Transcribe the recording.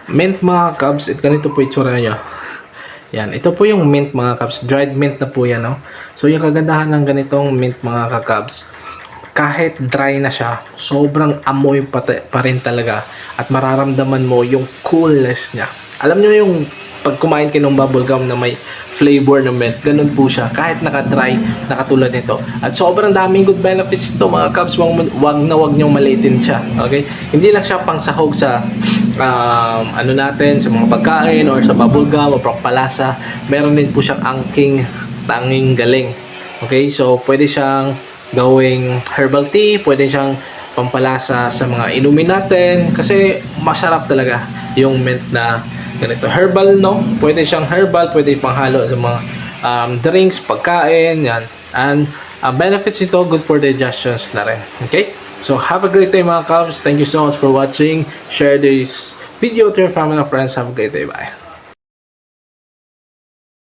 Mint mga Cubs, ganito po itsura niya. Yan, ito po yung mint mga Cubs. Dried mint na po yan, no? So, yung kagandahan ng ganitong mint mga Cubs, kahit dry na siya, sobrang amoy pa rin talaga. At mararamdaman mo yung coolness niya. Alam nyo yung pag kumain kayo ng bubblegum na may flavor ng mint, ganun po siya. Kahit naka-dry, nakatulad nito. At sobrang daming good benefits ito mga Cubs. Wag nyo malitin siya. Okay? Hindi lang siya pang sahog sa ano natin, sa mga pagkain or sa bubblegum o pampalasa. Meron din po siyang tanging galing. Okay? So, pwede siyang gawing herbal tea, pwede siyang pampalasa sa mga inumin natin kasi masarap talaga yung mint na ganito. Herbal, no? Pwede siyang herbal, pwede panghalo sa mga drinks, pagkain, yan. And benefits ito, good for digestions na rin. Okay? So, have a great day mga Cubs. Thank you so much for watching. Share this video to your family and friends. Have a great day. Bye.